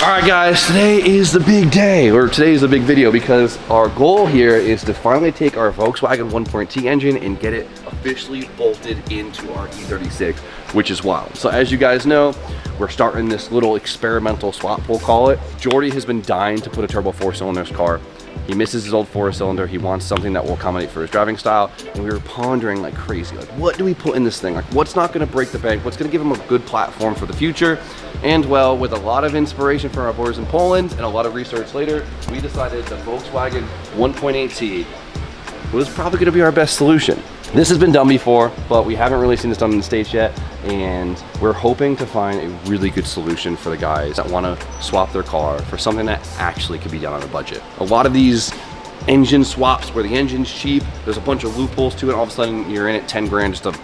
All right guys, today is the big day, or today is the big video, because our goal here is to finally take our Volkswagen 1.T engine and get it officially bolted into our E36, which is wild. So as you guys know, we're starting this little experimental swap, we'll call it. Jordy has been dying to put a turbo 4-cylinder in his car. He misses his old 4-cylinder. He wants something that will accommodate for his driving style. And we were pondering like crazy, like what do we put in this thing? Like what's not gonna break the bank? What's gonna give him a good platform for the future? And well, with a lot of inspiration from our boys in Poland and a lot of research later, we decided the Volkswagen 1.8T was probably gonna be our best solution. This has been done before, but we haven't really seen this done in the States yet. And we're hoping to find a really good solution for the guys that wanna swap their car for something that actually could be done on a budget. A lot of these engine swaps where the engine's cheap, there's a bunch of loopholes to it, all of a sudden you're in it 10 grand just to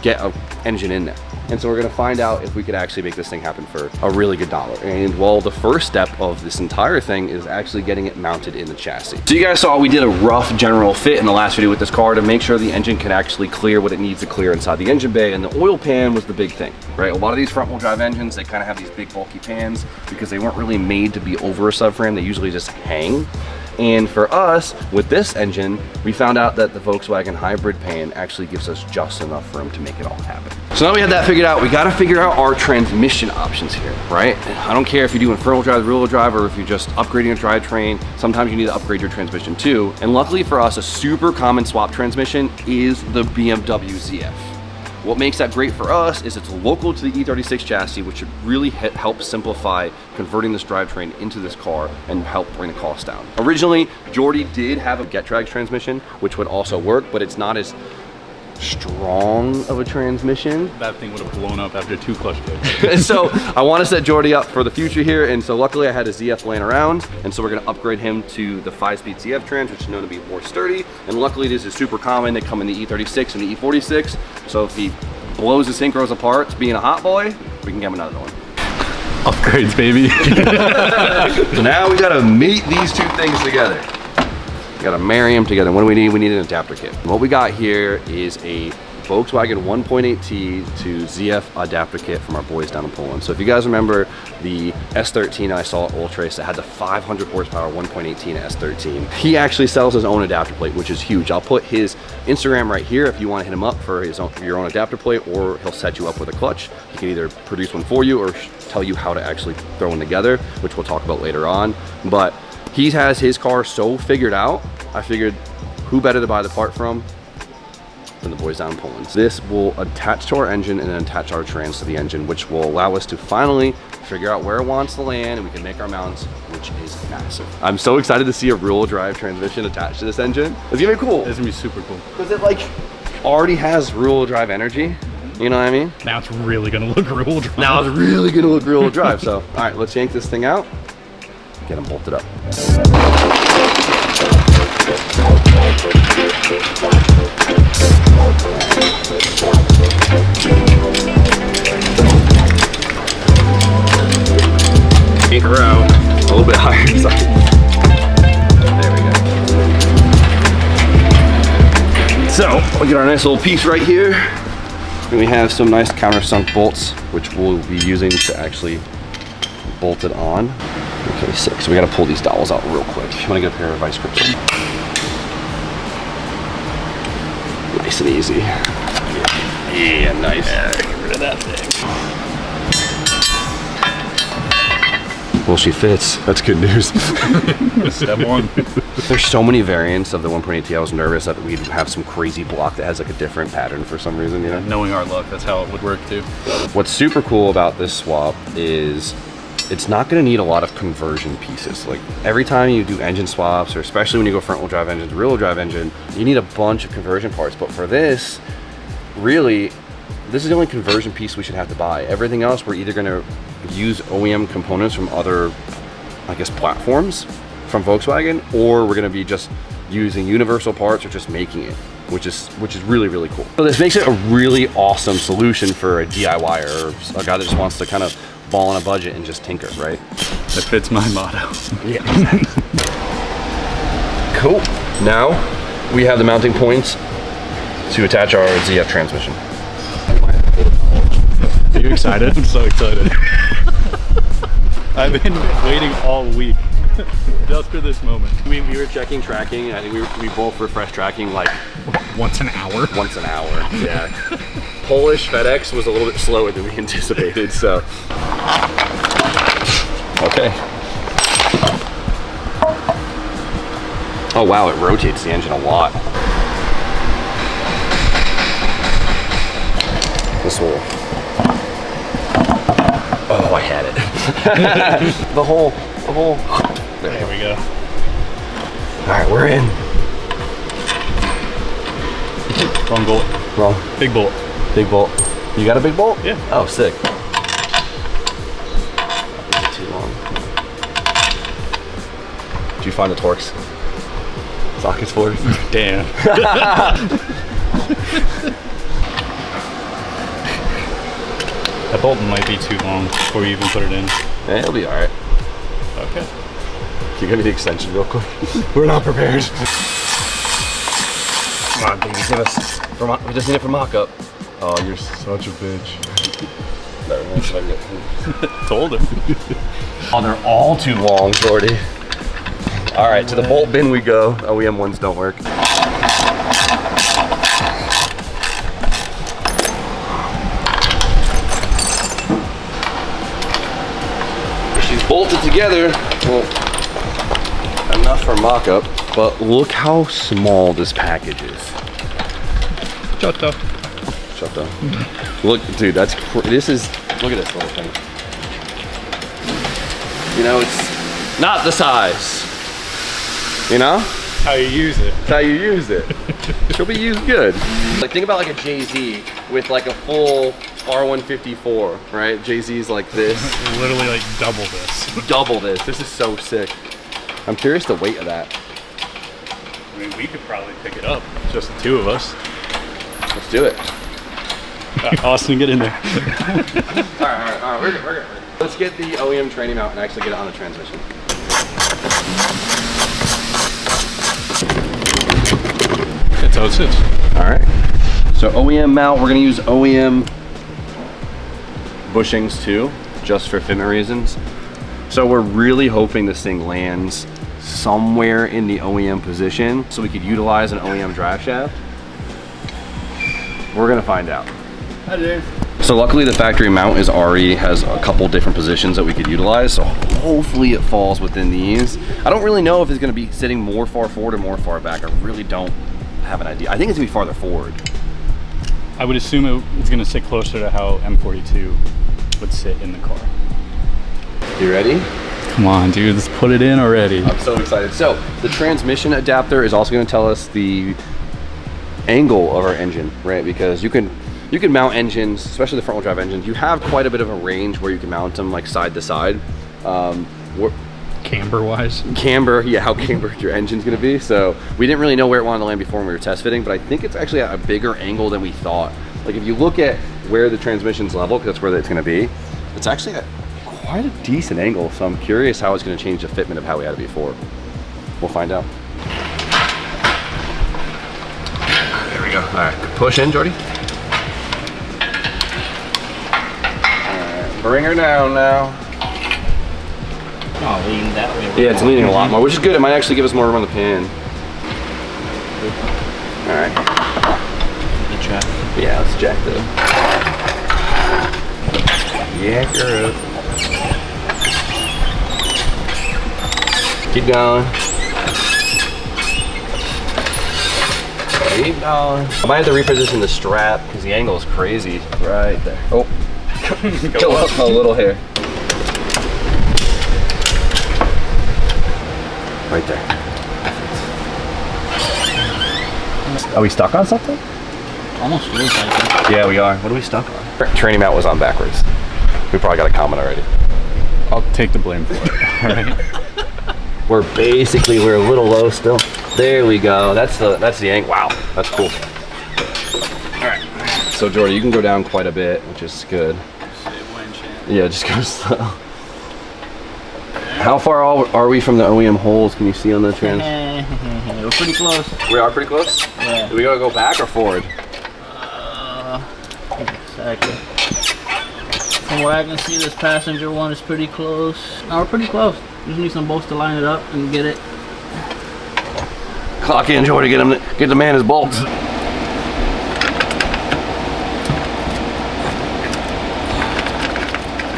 get an engine in there. And so we're gonna find out if we could actually make this thing happen for a really good dollar. And well, the first step of this entire thing is actually getting it mounted in the chassis. So you guys saw we did a rough general fit in the last video with this car to make sure the engine can actually clear what it needs to clear inside the engine bay, and the oil pan was the big thing, right? A lot of these front wheel drive engines, they kind of have these big bulky pans because they weren't really made to be over a subframe, they usually just hang. And for us, with this engine, we found out that the Volkswagen hybrid pan actually gives us just enough room to make it all happen. So now we have that figured out, we gotta figure out our transmission options here, right? I don't care if you do infernal drive, rear wheel drive, or if you're just upgrading a drivetrain, sometimes you need to upgrade your transmission too. And luckily for us, a super common swap transmission is the BMW ZF. What makes that great for us is it's local to the E36 chassis, which should really help simplify converting this drivetrain into this car and help bring the cost down. Originally, Jordy did have a Getrag transmission, which would also work, but it's not as strong of a transmission. That thing would have blown up after 2 clutch kicks. And so I want to set Jordy up for the future here, and so luckily I had a ZF laying around, and so we're going to upgrade him to the 5-speed ZF trans, which is known to be more sturdy, and luckily this is super common. They come in the E36 and the E46, so if he blows the synchros apart being a hot boy, we can get him another one. Upgrades, baby. So now we got to meet these two things together. Gotta marry them together. What do we need? We need an adapter kit. What we got here is a Volkswagen 1.8T to ZF adapter kit from our boys down in Poland. So if you guys remember the S13 I saw at Ultrace that had the 500 horsepower 1.8T S13, he actually sells his own adapter plate, which is huge. I'll put his Instagram right here if you want to hit him up for your own adapter plate, or he'll set you up with a clutch. He can either produce one for you or tell you how to actually throw one together, which we'll talk about later on. But he has his car so figured out, I figured who better to buy the part from than the boys down in Poland. This will attach to our engine and then attach our trans to the engine, which will allow us to finally figure out where it wants to land, and we can make our mounts, which is massive. I'm so excited to see a rear-wheel drive transmission attached to this engine. It's gonna be cool. It's gonna be super cool. Because it like already has rear-wheel drive energy. You know what I mean? Now it's really gonna look rear-wheel drive. Now it's really gonna look rear-wheel drive. So, all right, let's yank this thing out, get them bolted up. Anchor out a little bit higher. There we go. So we'll get our nice little piece right here, and we have some nice countersunk bolts, which we'll be using to actually bolt it on. Okay, sick. So we gotta pull these dowels out real quick. I'm gonna get a pair of vice grips. Nice and easy. Yeah, nice. Yeah, get rid of that thing. Well, she fits. That's good news. Step one. There's so many variants of the 1.8T. I was nervous that we'd have some crazy block that has like a different pattern for some reason, you know? Knowing our luck, that's how it would work too. What's super cool about this swap is it's not going to need a lot of conversion pieces. Like every time you do engine swaps, or especially when you go front wheel drive engine to rear wheel drive engine, you need a bunch of conversion parts. But for this, really, this is the only conversion piece we should have to buy. Everything else, we're either going to use OEM components from other, I guess, platforms from Volkswagen, or we're going to be just using universal parts or just making it, which is really, really cool. So this makes it a really awesome solution for a DIYer or a guy that just wants to kind of ball on a budget and just tinker, right? That fits my motto. Yeah, exactly. Cool. Now we have the mounting points to attach our ZF transmission. Are you excited? I'm so excited. I've been waiting all week just for this moment. We were checking tracking. I think we both refreshed tracking like Once an hour? once an hour. Yeah. Polish FedEx was a little bit slower than we anticipated, so. Okay. Oh wow, it rotates the engine a lot. This will. Oh, I had it. The hole. There we go. All right, we're in. Wrong bolt. Wrong. Big bolt. Big bolt. You got a big bolt? Yeah. Oh, sick. Too long. Did you find the Torx sockets for us? Damn. That bolt might be too long before you even put it in. Yeah, it'll be all right. Okay. Can you give me the extension real quick? We're not prepared. Come on, please give us. We just need it for mock-up. Oh, you're such a bitch. Told him. Oh, they're all too long, Jordy. All right, to the bolt bin we go. OEM ones don't work. She's bolted together. Well, enough for mock-up, but look how small this package is. Shut up. Shut up. Look, dude, look at this little thing. You know, it's not the size. You know? How you use it. It's how you use it. She'll be used good. Like, think about like a Jay-Z with like a full R154, right? Jay-Z's like this. Literally like double this. Double this. This is so sick. I'm curious the weight of that. I mean, we could probably pick it up. Just the two of us. Let's do it. Austin, get in there. All right, we're good. Let's get the OEM training out and actually get it on the transmission. That's how it sits. All right. So OEM mount, we're gonna use OEM bushings too, just for fitment reasons. So we're really hoping this thing lands somewhere in the OEM position so we could utilize an OEM drive shaft. We're gonna find out. Hi, Dave. So luckily the factory mount has a couple different positions that we could utilize, so hopefully it falls within these. I don't really know if it's gonna be sitting more far forward or more far back. I really don't have an idea. I think it's gonna be farther forward. I would assume it's going to sit closer to how M42 would sit in the car. You ready? Come on, dude, let's put it in already. I'm so excited. So the transmission adapter is also going to tell us the angle of our engine, right? Because you can mount engines, especially the front wheel drive engines. You have quite a bit of a range where you can mount them like side to side. Camber-wise? Camber, yeah, how cambered your engine's gonna be. So we didn't really know where it wanted to land before when we were test fitting, but I think it's actually at a bigger angle than we thought. Like if you look at where the transmission's level, because that's where it's gonna be, it's actually at quite a decent angle. So I'm curious how it's gonna change the fitment of how we had it before. We'll find out. There we go. All right, push in, Jordy. All right, bring her down now. Oh, lean that way. Yeah, it's leaning a lot more, which is good. It might actually give us more room on the pan. All right. The track. Yeah, let's jack the. Yeah, girl. Keep going. Keep going. I might have to reposition the strap because the angle is crazy. Right there. Oh. Go up a little here. Right there. Are we stuck on something? Almost feels like it. Yeah, we are. What are we stuck on? Training mount was on backwards. We probably got a comment already. I'll take the blame for it. All right. We're a little low still. There we go. That's the angle. Wow, that's cool. All right. So Jordy, you can go down quite a bit, which is good. Yeah, just go slow. How far are we from the OEM holes? Can you see on the trans? We're pretty close. We are pretty close? Yeah. Do we gotta go back or forward? Exactly. From what I can see, this passenger one is pretty close. No, we're pretty close. Just need some bolts to line it up and get it. Clock in, Jordy, get the man his bolts.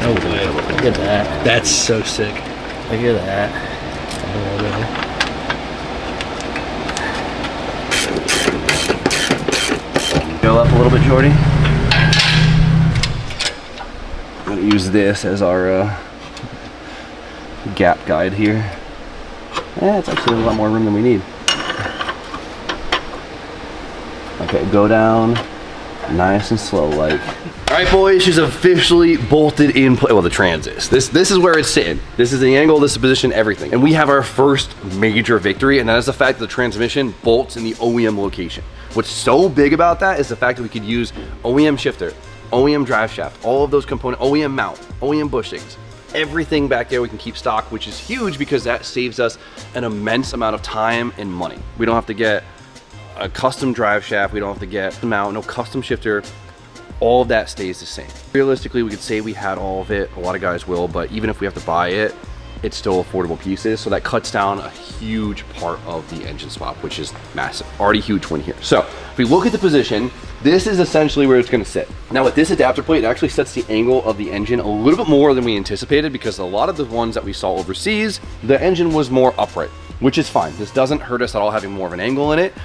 No way. Look at that. That's so sick. Look at that. Go up a little bit, Jordy. I'm gonna use this as our gap guide here. Yeah, it's actually a lot more room than we need. Okay, go down nice and slow like. All right, boys, she's officially bolted in place. Well, the Transist. This is where it's sitting. This is the angle, this is the position, everything. And we have our first major victory, and that is the fact that the transmission bolts in the OEM location. What's so big about that is the fact that we could use OEM shifter, OEM drive shaft, all of those components, OEM mount, OEM bushings, everything back there we can keep stock, which is huge because that saves us an immense amount of time and money. We don't have to get a custom drive shaft, we don't have to get the mount, no custom shifter. All of that stays the same. Realistically, we could say we had all of it. A lot of guys will, but even if we have to buy it, it's still affordable pieces. So that cuts down a huge part of the engine swap, which is massive. Already huge win here. So if we look at the position, this is essentially where it's gonna sit. Now with this adapter plate, it actually sets the angle of the engine a little bit more than we anticipated, because a lot of the ones that we saw overseas, the engine was more upright, which is fine. This doesn't hurt us at all having more of an angle in it.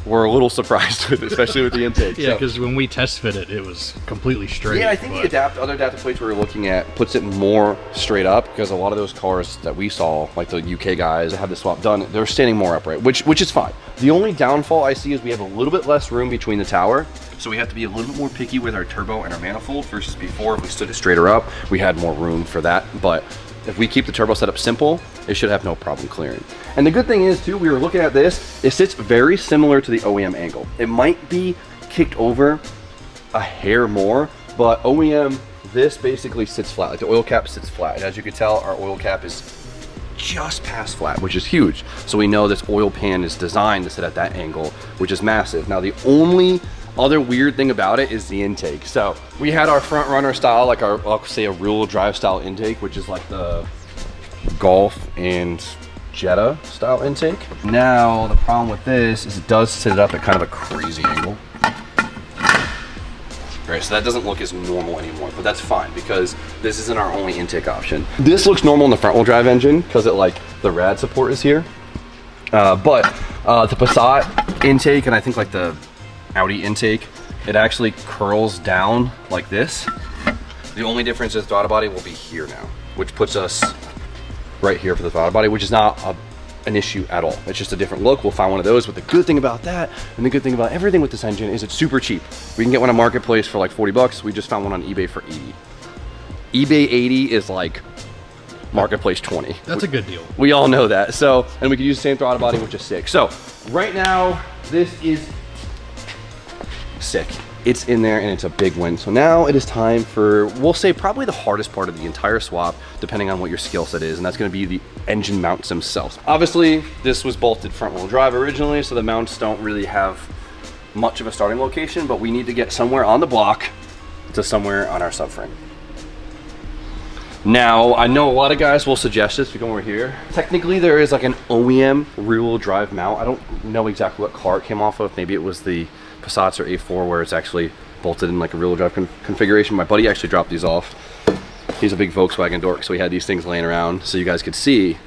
We're a little surprised with it, especially with the intake. Yeah, because when we test fit it, it was completely straight. Yeah, I think the other adapter plates we were looking at puts it more straight up, because a lot of those cars that we saw, like the UK guys that have the swap done, they're standing more upright, which is fine. The only downfall I see is we have a little bit less room between the tower, so we have to be a little bit more picky with our turbo and our manifold versus before. If we stood it straighter up, we had more room for that, but if we keep the turbo setup simple, it should have no problem clearing. And the good thing is too, we were looking at this, it sits very similar to the OEM angle. It might be kicked over a hair more, but OEM, this basically sits flat. Like the oil cap sits flat. And as you can tell, our oil cap is just past flat, which is huge. So we know this oil pan is designed to sit at that angle, which is massive. Now the only other weird thing about it is the intake. So we had our front runner style, like our, I'll say a real drive style intake, which is like the Golf and Jetta style intake. Now the problem with this is it does sit up at kind of a crazy angle. Right, so that doesn't look as normal anymore, but that's fine because this isn't our only intake option. This looks normal in the front wheel drive engine because it like the rad support is here. But the Passat intake and I think like the Audi intake, it actually curls down like this. The only difference is the throttle body will be here now, which puts us right here for the throttle body, which is not an issue at all. It's just a different look. We'll find one of those. But the good thing about that, and the good thing about everything with this engine, is it's super cheap. We can get one on Marketplace for like 40 bucks. We just found one on eBay for 80. eBay 80 is like Marketplace 20. That's a good deal. We all know that. So, and we could use the same throttle body, which is sick. So right now, this is sick. It's in there and it's a big win. So now it is time for, we'll say probably the hardest part of the entire swap, depending on what your skill set is, and that's gonna be the engine mounts themselves. Obviously, this was bolted front wheel drive originally, so the mounts don't really have much of a starting location, but we need to get somewhere on the block to somewhere on our subframe. Now, I know a lot of guys will suggest this, if you come over here. Technically, there is like an OEM rear-wheel drive mount. I don't know exactly what car it came off of. Maybe it was the Passats or A4 where it's actually bolted in like a rear-wheel drive configuration. My buddy actually dropped these off. He's a big Volkswagen dork, so he had these things laying around so you guys could see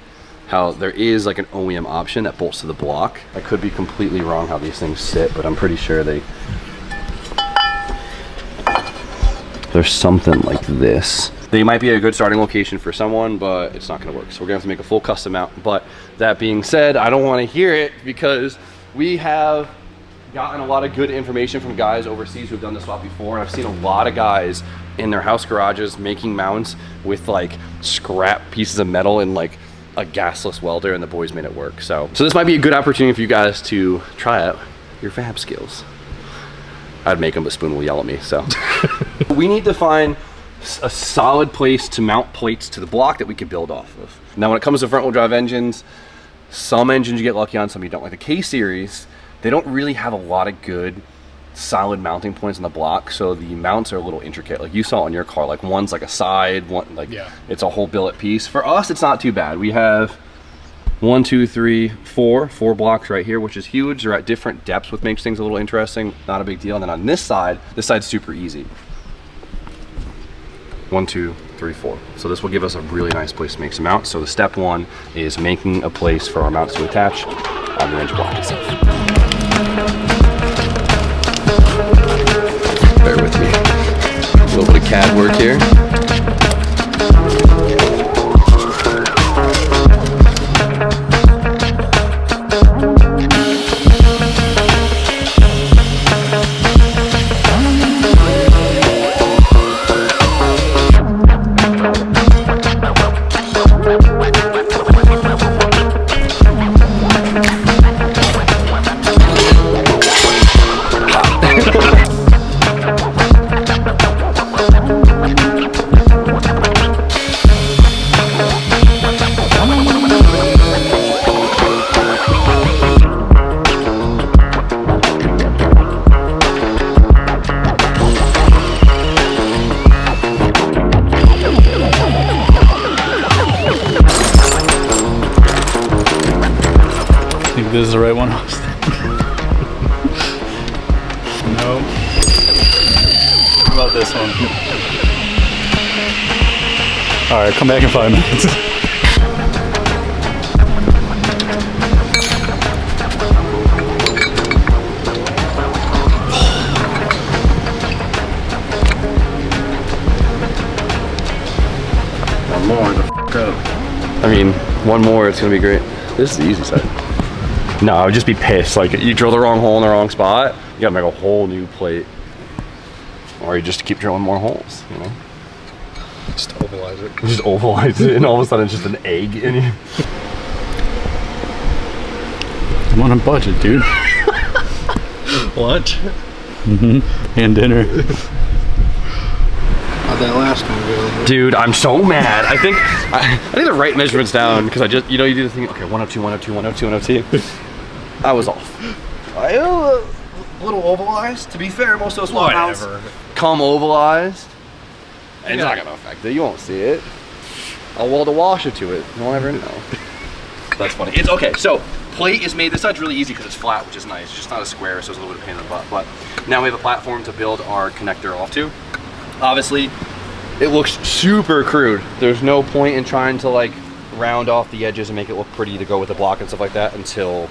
how there is like an OEM option that bolts to the block. I could be completely wrong how these things sit, but I'm pretty sure there's something like this. They might be a good starting location for someone, but it's not gonna work. So we're gonna have to make a full custom mount. But that being said, I don't wanna hear it because we have gotten a lot of good information from guys overseas who've done this swap before, and I've seen a lot of guys in their house garages making mounts with like scrap pieces of metal and like a gasless welder, and the boys made it work. So this might be a good opportunity for you guys to try out your fab skills. I'd make them, but Spoon will yell at me, so. We need to find a solid place to mount plates to the block that we can build off of. Now when it comes to front wheel drive engines, some engines you get lucky on, some you don't. Like the K-Series, they don't really have a lot of good solid mounting points on the block, so the mounts are a little intricate. Like you saw on your car, like one's like a side, one like it's a whole billet piece. For us, it's not too bad. We have 1, 2, 3, 4 blocks right here, which is huge. They're at different depths, which makes things a little interesting. Not a big deal. And then on this side's super easy. 1, 2, 3, 4. So this will give us a really nice place to make some mounts. So the step one is making a place for our mounts to attach on the engine block itself. Bear with me. A little bit of CAD work here. This is the right one, Austin. No. What about this one? Alright, come back in 5 minutes. One more, the f up. I mean, one more, it's gonna be great. This is the easy side. No, I would just be pissed. Like, you drill the wrong hole in the wrong spot, you gotta make a whole new plate. Or you just keep drilling more holes, you know? Just ovalize it. Just ovalize it, and all of a sudden it's just an egg in you. I'm on a budget, dude. Lunch? And dinner. How'd that last one go? Dude, I'm so mad. I think I need to write measurements down because I just, you know, you do the thing, okay, 102, 102, 102, 102. I was off. A little ovalized. To be fair, most of those swap mounts come ovalized. And it's not gonna affect it. You won't see it. I'll weld a washer to it. You won't ever know. That's funny. It's okay. So plate is made. This side's really easy because it's flat, which is nice. It's just not a square, so it's a little bit of a pain in the butt. But now we have a platform to build our connector off to. Obviously, it looks super crude. There's no point in trying to like round off the edges and make it look pretty to go with the block and stuff like that until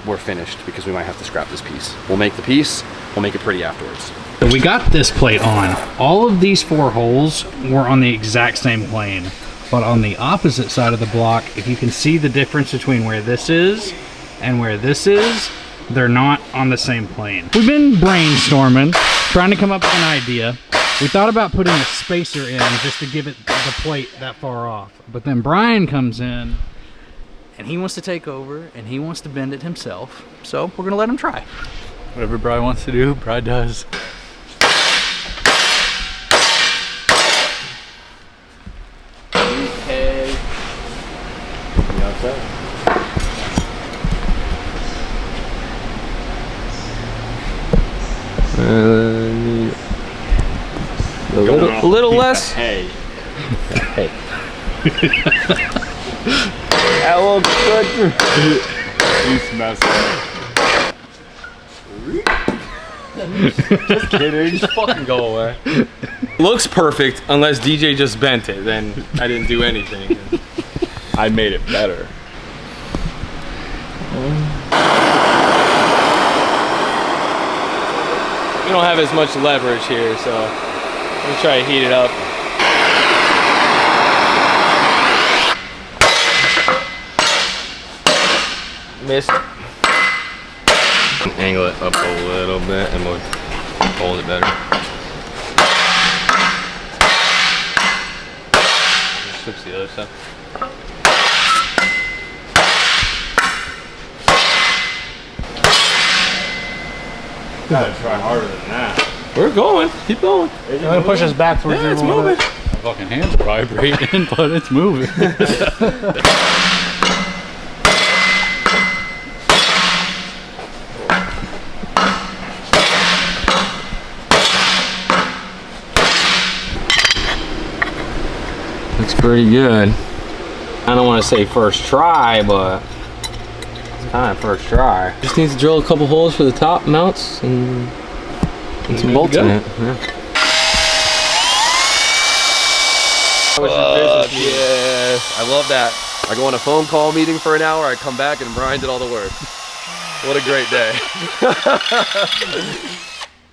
we're finished, because we might have to scrap this piece. We'll make the piece, we'll make it pretty afterwards. So we got this plate on. All of these 4 holes were on the exact same plane, but on the opposite side of the block, if you can see the difference between where this is and where this is, they're not on the same plane. We've been brainstorming, trying to come up with an idea. We thought about putting a spacer in just to give it the plate that far off. But then Brian comes in and he wants to take over and he wants to bend it himself. So we're gonna let him try. Whatever Brian wants to do, Brian does. Okay. You outside? A little less. Hey. Hey. That looks good. He's messing. Just kidding. Just fucking go away. Looks perfect unless DJ just bent it. Then I didn't do anything. I made it better. We don't have as much leverage here, so we'll try to heat it up. Missed. Angle it up a little bit and we'll hold it better. Just fix the other stuff. Gotta try harder than that. We're going. Keep going. I'm gonna push us back towards Yeah, it's moving. My fucking hands are vibrating, but it's moving. pretty good. I don't want to say first try, but it's kind of first try. Just needs to drill a couple holes for the top mounts and some bolts in it. Yeah. Yes, I love that. I go on a phone call meeting for an hour, I come back and Brian did all the work. What a great day.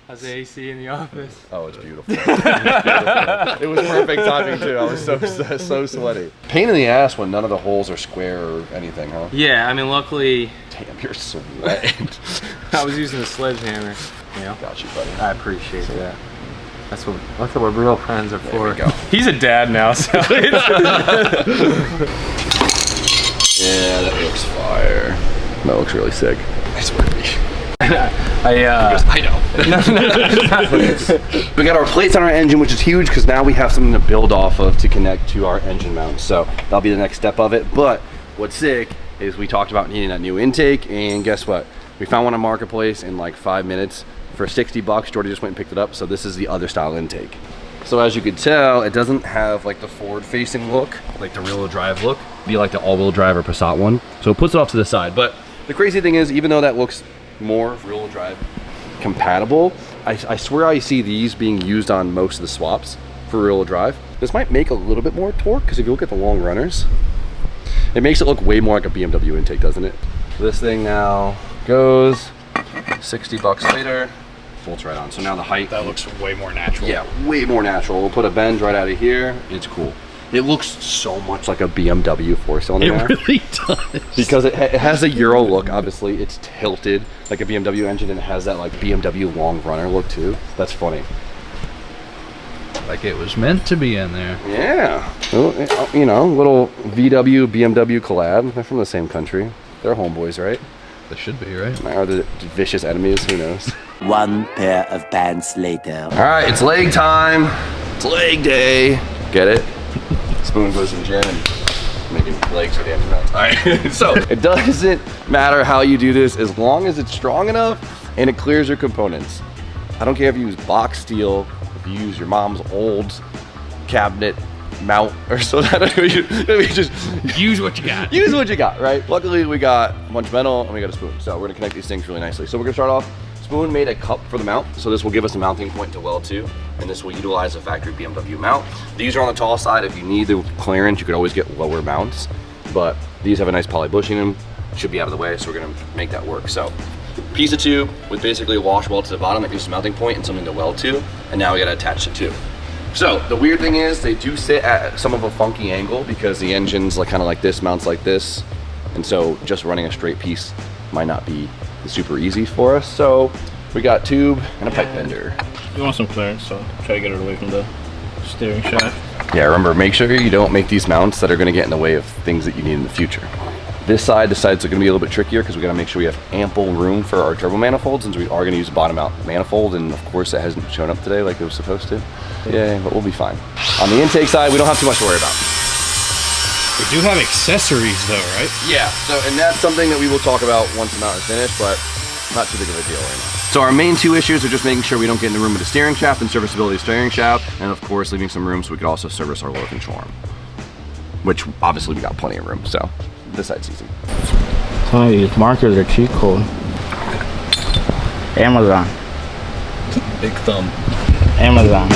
How's the AC in the office? Oh, it's beautiful. It was perfect timing too. I was so sweaty. Pain in the ass when none of the holes are square or anything, huh? Yeah, I mean, luckily. Damn, you're sweating. I was using a sledgehammer. Yeah. Got you, buddy. I appreciate that. That's what real friends are for. There we go. He's a dad now, so. Yeah, that looks fire. That looks really sick. I swear to me. I know. We got our plates on our engine, which is huge because now we have something to build off of to connect to our engine mount. So that'll be the next step of it. But what's sick is we talked about needing that new intake, and guess what? We found one on Marketplace in like 5 minutes for 60 bucks. Jordy just went and picked it up. So this is the other style intake. So as you can tell, it doesn't have like the forward-facing look, like the rear-wheel drive look. It'd be like the all-wheel drive or Passat one. So it puts it off to the side. But the crazy thing is, even though that looks more rear-wheel drive compatible, I swear I see these being used on most of the swaps for rear-wheel drive. This might make a little bit more torque because if you look at the long runners, it makes it look way more like a BMW intake, doesn't it? This thing now goes 60 bucks later, bolts right on. So now the height, That looks way more natural. yeah, way more natural. We'll put a bend right out of here. It's cool. It looks so much like a BMW four-cylinder now. It really does. Because it has a Euro look, obviously. It's tilted like a BMW engine, and it has that like BMW long runner look too. That's funny. Like it was meant to be in there. Yeah. Well, you know, little VW, BMW collab. They're from the same country. They're homeboys, right? They should be, right? Are they vicious enemies? Who knows? One pair of pants later. All right, it's leg time. It's leg day. Get it? Spoon goes in gym and making legs for the engine mounts. All right, so it doesn't matter how you do this as long as it's strong enough and it clears your components. I don't care if you use box steel, if you use your mom's old cabinet mount or something. You just Use what you got. use what you got, right? Luckily, we got a bunch of metal and we got a spoon. So we're gonna connect these things really nicely. So we're gonna start off. Spoon made a cup for the mount, so this will give us a mounting point to weld to, and this will utilize a factory BMW mount. These are on the tall side. If you need the clearance, you could always get lower mounts, but these have a nice poly bushing in them. Should be out of the way, so we're gonna make that work. So, piece of tube with basically a wash weld to the bottom that gives us a mounting point and something to weld to, and now we gotta attach the two. So, the weird thing is they do sit at some of a funky angle because the engine's like kind of like this, mounts like this, and so just running a straight piece might not be super easy for us. So we got tube and a pipe bender. You want some clearance, so try to get it away from the steering shaft. Yeah, remember, make sure you don't make these mounts that are going to get in the way of things that you need in the future. This side, the sides are going to be a little bit trickier because we got to make sure we have ample room for our turbo manifolds, since we are going to use a bottom out manifold, and of course that hasn't shown up today like it was supposed to. Yeah, but we'll be fine. On the intake side, we don't have too much to worry about. We do have accessories though, right? Yeah, so and that's something that we will talk about once the mount is finished, but not too big of a deal right now. So our main two issues are just making sure we don't get in the room with the steering shaft and serviceability of steering shaft, and of course leaving some room so we could also service our lower control arm, which obviously we got plenty of room, so this side's easy. Some of these markers are cheat code. Amazon. Big thumb. Amazon.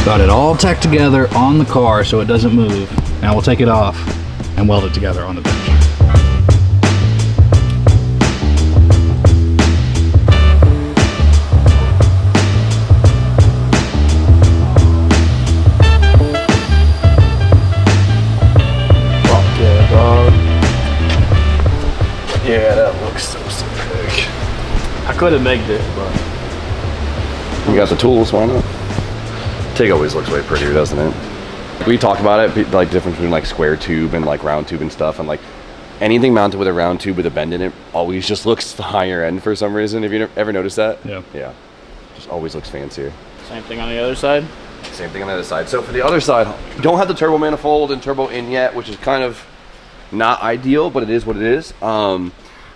Got it all tacked together on the car so it doesn't move. Now we'll take it off and weld it together on the bench. Yeah, dog. Yeah, that looks so sick. I could have made it, but You got the tools, why not? TIG always looks way prettier, doesn't it? We talk about it, like difference between like square tube and like round tube and stuff, and like anything mounted with a round tube with a bend in it always just looks the higher end for some reason. Have you ever noticed that? Yeah. Yeah. Just always looks fancier. Same thing on the other side. Same thing on the other side. So for the other side, you don't have the turbo manifold and turbo in yet, which is kind of not ideal, but it is what it is.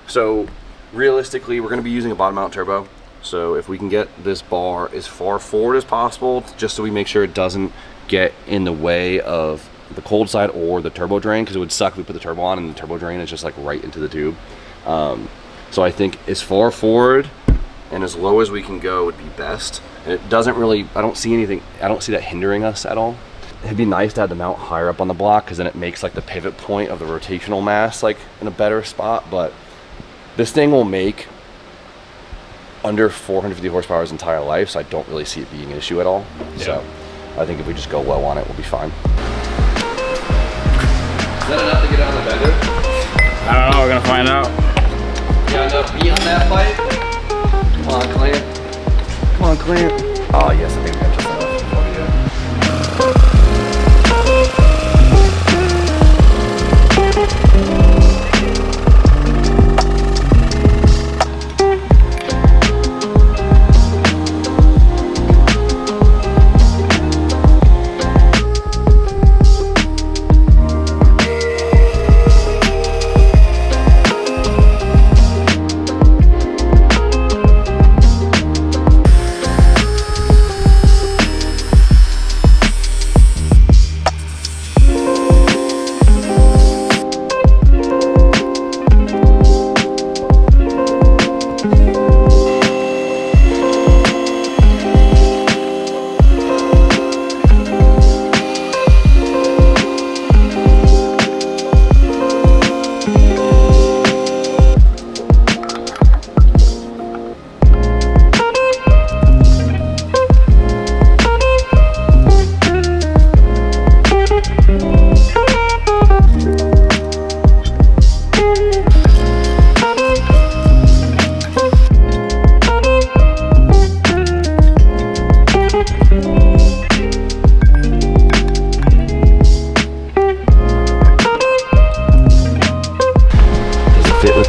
So realistically, we're going to be using a bottom mount turbo. So if we can get this bar as far forward as possible, just so we make sure it doesn't get in the way of the cold side or the turbo drain, because it would suck if we put the turbo on and the turbo drain is just like right into the tube. So I think as far forward and as low as we can go would be best. And it doesn't really, I don't see that hindering us at all. It'd be nice to have the mount higher up on the block, because then it makes like the pivot point of the rotational mass like in a better spot. But this thing will make under 450 horsepower its entire life, so I don't really see it being an issue at all. Yeah. So I think if we just go low on it, we'll be fine. Is that enough to get out of the bender? I don't know, we're gonna find out. You got enough meat on that pipe? Come on, Clint. Come on, Clint. Oh, yes, I think we got just enough. What do we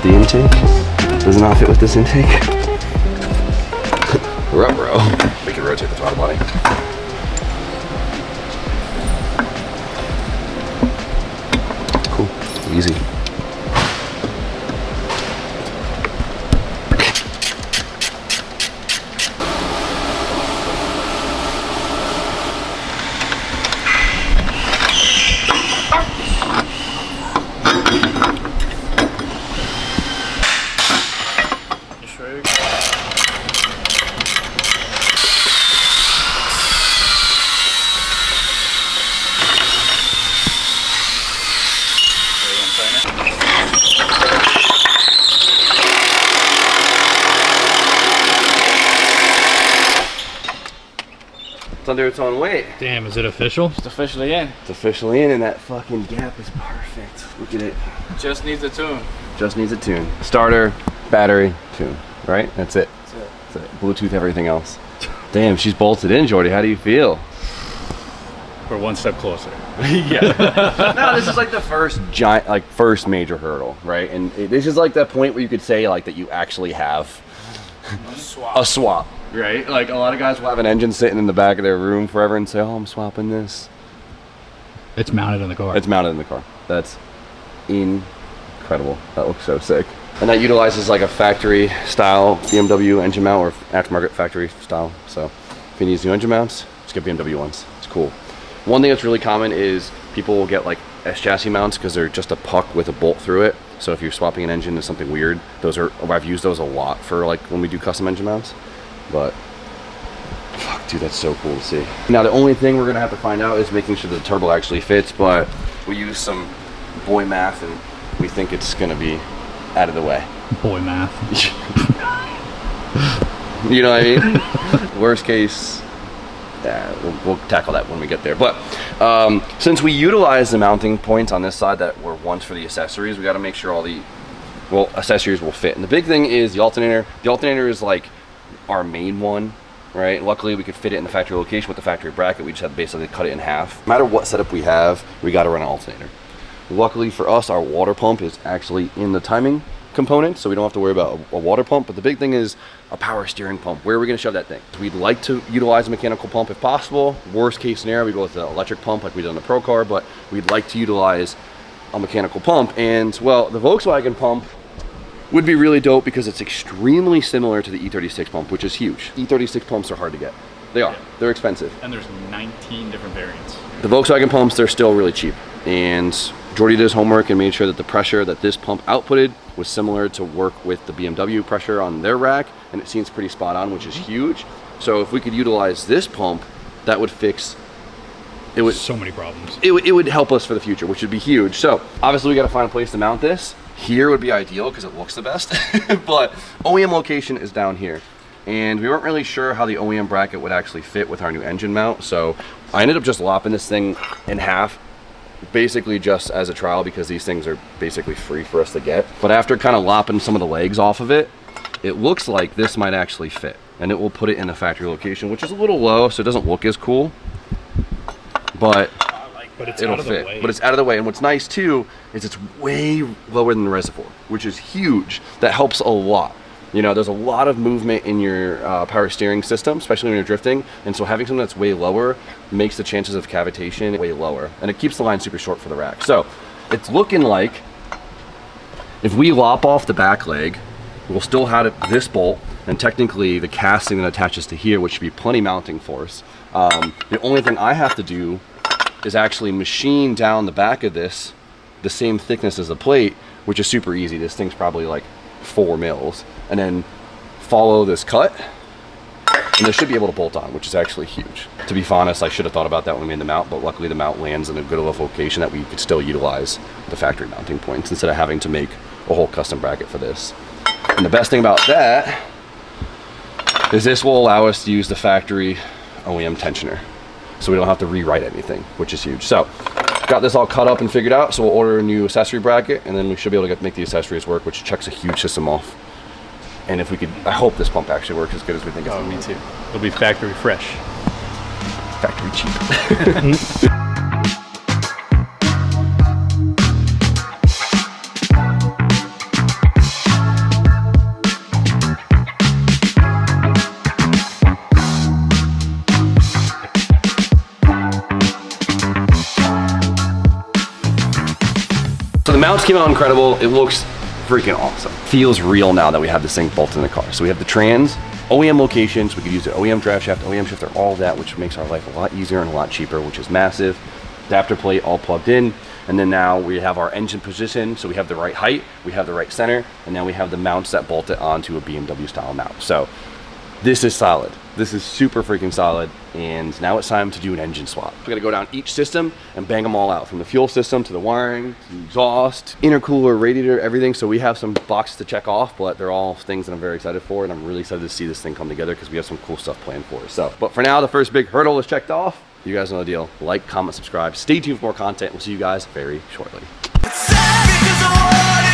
the intake? Does it not fit with this intake? Ruh-roh. We can rotate the throttle body. Cool. Easy. It's under its own weight. Damn, is it official? It's officially in. It's officially in, and that fucking gap is perfect. Look at it. Just needs a tune. Just needs a tune. Starter, battery, tune. Right? That's it. That's That's it. Bluetooth, everything else. Damn, she's bolted in, Jordy. How do you feel? We're one step closer. Yeah. No, this is like the first giant, like first major hurdle, right? And this is like that point where you could say like that you actually have a swap, right? Like a lot of guys will have an engine sitting in the back of their room forever and say, "Oh, I'm swapping this." It's mounted in the car. It's mounted in the car. That's incredible. That looks so sick. And that utilizes like a factory style BMW engine mount or aftermarket factory style. So if you need new engine mounts, just get BMW ones. It's cool. One thing that's really common is people will get like S chassis mounts because they're just a puck with a bolt through it. So if you're swapping an engine to something weird, those are, I've used those a lot for like when we do custom engine mounts. But fuck, dude, that's so cool to see. Now the only thing we're gonna have to find out is making sure the turbo actually fits, but we use some boy math and we think it's gonna be out of the way. Boy math. You know what I mean? Worst case, we'll tackle that when we get there. But since we utilize the mounting points on this side that were once for the accessories, we got to make sure all the accessories will fit. And the big thing is the alternator. The alternator is like our main one, right? Luckily, we could fit it in the factory location with the factory bracket. We just have to basically cut it in half. No matter what setup we have, we got to run an alternator. Luckily for us, our water pump is actually in the timing component, so we don't have to worry about a water pump. But the big thing is a power steering pump. Where are we going to shove that thing? We'd like to utilize a mechanical pump if possible. Worst case scenario, we go with the electric pump like we did on the Pro Car, but we'd like to utilize a mechanical pump. And well, the Volkswagen pump would be really dope because it's extremely similar to the E36 pump, which is huge. E36 pumps are hard to get. They are. They're expensive. And there's 19 different variants. The Volkswagen pumps, they're still really cheap. And Jordy did his homework and made sure that the pressure that this pump outputted was similar to work with the BMW pressure on their rack, and it seems pretty spot on, which is huge. So if we could utilize this pump, that would fix it. Would So many problems. it would help us for the future, which would be huge. So obviously we got to find a place to mount this. Here would be ideal because it looks the best, but OEM location is down here. And we weren't really sure how the OEM bracket would actually fit with our new engine mount. So I ended up just lopping this thing in half, basically just as a trial because these things are basically free for us to get. But after kind of lopping some of the legs off of it, it looks like this might actually fit. And it will put it in the factory location, which is a little low, so it doesn't look as cool. But But it'll fit. But it's out of the way. And what's nice too is it's way lower than the reservoir, which is huge. That helps a lot. You know, there's a lot of movement in your power steering system, especially when you're drifting. And so having something that's way lower makes the chances of cavitation way lower. And it keeps the line super short for the rack. So it's looking like if we lop off the back leg, we'll still have this bolt. And technically the casting that attaches to here, which should be plenty mounting force. The only thing I have to do is actually machine down the back of this the same thickness as the plate, which is super easy. This thing's probably like 4 mils, and then follow this cut, and this should be able to bolt on, which is actually huge. To be honest, I should have thought about that when we made the mount, but luckily the mount lands in a good enough location that we could still utilize the factory mounting points instead of having to make a whole custom bracket for this. And the best thing about that is this will allow us to use the factory OEM tensioner, so we don't have to rewrite anything, which is huge. So got this all cut up and figured out, so we'll order a new accessory bracket, and then we should be able to make the accessories work, which checks a huge system off. And if we could, I hope this pump actually works as good as we think it's going to. Me too. It'll be factory fresh. Factory cheap. So the mounts came out incredible. It looks freaking awesome. Feels real now that we have this thing bolted in the car. So we have the trans, OEM locations. We could use the OEM drive shaft, OEM shifter, all that, which makes our life a lot easier and a lot cheaper, which is massive. Adapter plate all plugged in. And then now we have our engine position. So we have the right height, we have the right center, and now we have the mounts that bolt it onto a BMW style mount. So this is solid. This is super freaking solid. And now it's time to do an engine swap. We're gonna go down each system and bang them all out, from the fuel system to the wiring, to the exhaust, intercooler, radiator, everything. So we have some boxes to check off, but they're all things that I'm very excited for. And I'm really excited to see this thing come together because we have some cool stuff planned for it. So, but for now, the first big hurdle is checked off. You guys know the deal. Like, comment, subscribe. Stay tuned for more content. We'll see you guys very shortly. Sad because I want